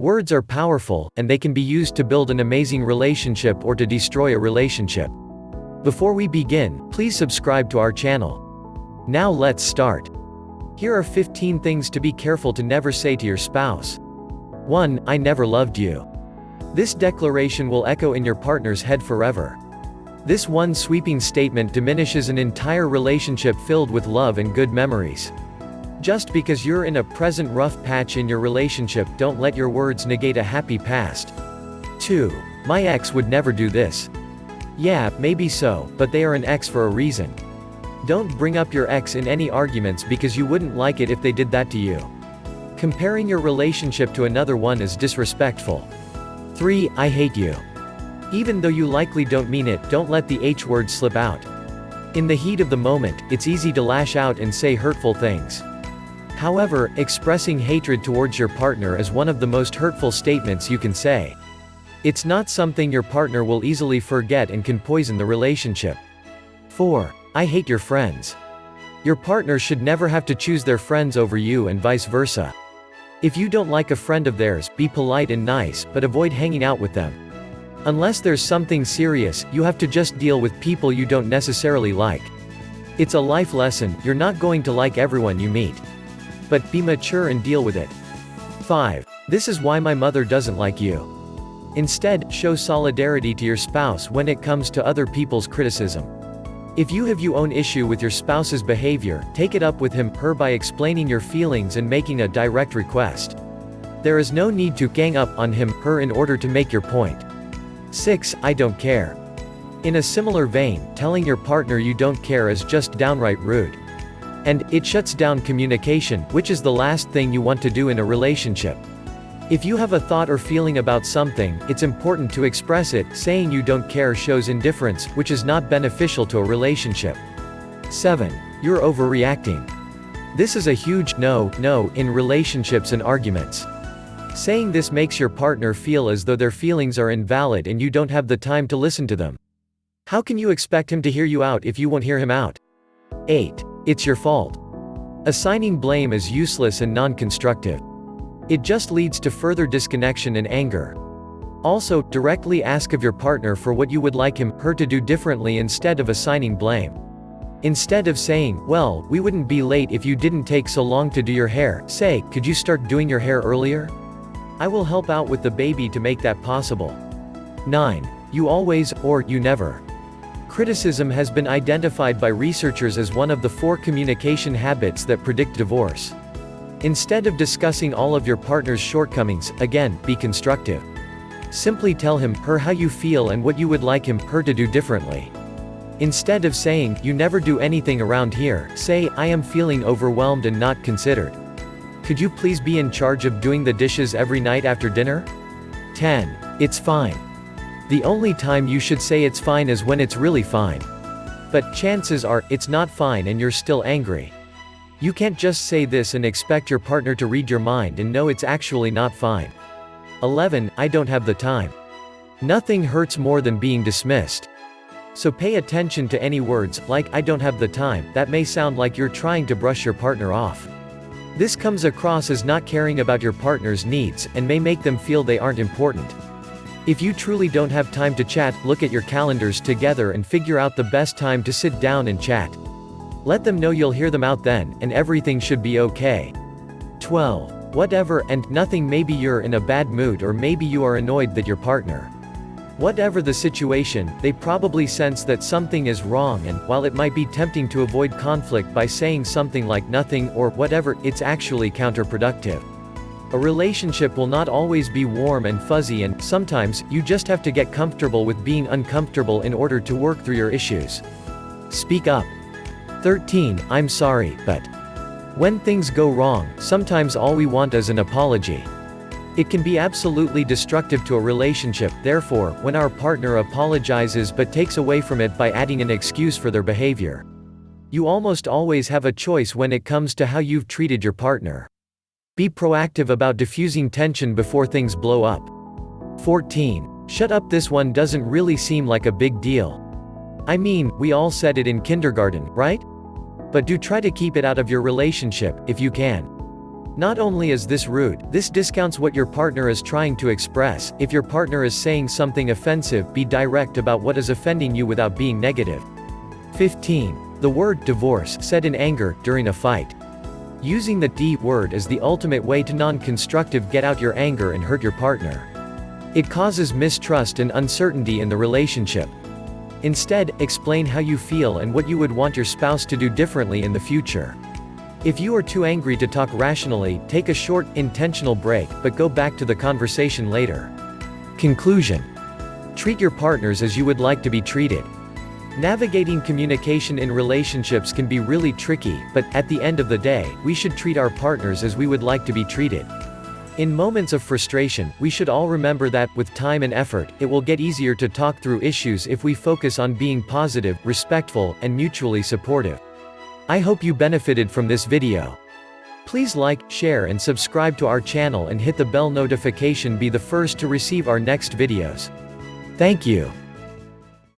Words are powerful, and they can be used to build an amazing relationship or to destroy a relationship. Before we begin, please subscribe to our channel. Now let's start. Here are 15 things to be careful to never say to your spouse. 1. I never loved you. This declaration will echo in your partner's head forever. This one sweeping statement diminishes an entire relationship filled with love and good memories. Just because you're in a present rough patch in your relationship, don't let your words negate a happy past. 2. My ex would never do this. Yeah, maybe so, but they are an ex for a reason. Don't bring up your ex in any arguments because you wouldn't like it if they did that to you. Comparing your relationship to another one is disrespectful. 3. I hate you. Even though you likely don't mean it, don't let the H word slip out. In the heat of the moment, it's easy to lash out and say hurtful things. However, expressing hatred towards your partner is one of the most hurtful statements you can say. It's not something your partner will easily forget and can poison the relationship. 4. I hate your friends. Your partner should never have to choose their friends over you and vice versa. If you don't like a friend of theirs, be polite and nice, but avoid hanging out with them. Unless there's something serious, you have to just deal with people you don't necessarily like. It's a life lesson, you're not going to like everyone you meet. But be mature and deal with it. 5. This is why my mother doesn't like you. Instead, show solidarity to your spouse when it comes to other people's criticism. If you have your own issue with your spouse's behavior, take it up with him/her by explaining your feelings and making a direct request. There is no need to gang up on him/her in order to make your point. 6. I don't care. In a similar vein, telling your partner you don't care is just downright rude. And it shuts down communication, which is the last thing you want to do in a relationship. If you have a thought or feeling about something, it's important to express it. Saying you don't care shows indifference, which is not beneficial to a relationship. 7. You're overreacting. This is a huge no in relationships and arguments. Saying this makes your partner feel as though their feelings are invalid and you don't have the time to listen to them. How can you expect him to hear you out if you won't hear him out? 8. It's your fault. Assigning blame is useless and non-constructive. It just leads to further disconnection and anger. Also, directly ask of your partner for what you would like him/her to do differently instead of assigning blame. Instead of saying, well, we wouldn't be late if you didn't take so long to do your hair, say, could you start doing your hair earlier? I will help out with the baby to make that possible. 9. You always, or you never. Criticism has been identified by researchers as one of the 4 communication habits that predict divorce. Instead of discussing all of your partner's shortcomings, again, be constructive. Simply tell him/her how you feel and what you would like him/her to do differently. Instead of saying, you never do anything around here, say, I am feeling overwhelmed and not considered. Could you please be in charge of doing the dishes every night after dinner? 10. It's fine. The only time you should say it's fine is when it's really fine. But chances are, it's not fine and you're still angry. You can't just say this and expect your partner to read your mind and know it's actually not fine. 11. I don't have the time. Nothing hurts more than being dismissed. So pay attention to any words, like I don't have the time, that may sound like you're trying to brush your partner off. This comes across as not caring about your partner's needs, and may make them feel they aren't important. If you truly don't have time to chat, look at your calendars together and figure out the best time to sit down and chat. Let them know you'll hear them out then, and everything should be okay. 12. Whatever and nothing. Maybe you're in a bad mood, or maybe you are annoyed that your partner. Whatever the situation, they probably sense that something is wrong, and, while it might be tempting to avoid conflict by saying something like nothing or whatever, it's actually counterproductive. A relationship will not always be warm and fuzzy, and sometimes, you just have to get comfortable with being uncomfortable in order to work through your issues. Speak up. 13. I'm sorry, but. When things go wrong, sometimes all we want is an apology. It can be absolutely destructive to a relationship. Therefore, when our partner apologizes but takes away from it by adding an excuse for their behavior, you almost always have a choice when it comes to how you've treated your partner. Be proactive about diffusing tension before things blow up. 14. Shut up. This one doesn't really seem like a big deal. I mean, we all said it in kindergarten, right? But do try to keep it out of your relationship, if you can. Not only is this rude, this discounts what your partner is trying to express. If your partner is saying something offensive, be direct about what is offending you without being negative. 15. The word divorce said in anger during a fight. Using the D word is the ultimate way to non-constructive get out your anger and hurt your partner. It causes mistrust and uncertainty in the relationship. Instead, explain how you feel and what you would want your spouse to do differently in the future. If you are too angry to talk rationally, take a short, intentional break, but go back to the conversation later. Conclusion. Treat your partners as you would like to be treated. Navigating communication in relationships can be really tricky, but, at the end of the day, we should treat our partners as we would like to be treated. In moments of frustration, we should all remember that, with time and effort, it will get easier to talk through issues if we focus on being positive, respectful, and mutually supportive. I hope you benefited from this video. Please like, share and subscribe to our channel and hit the bell notification be the first to receive our next videos. Thank you.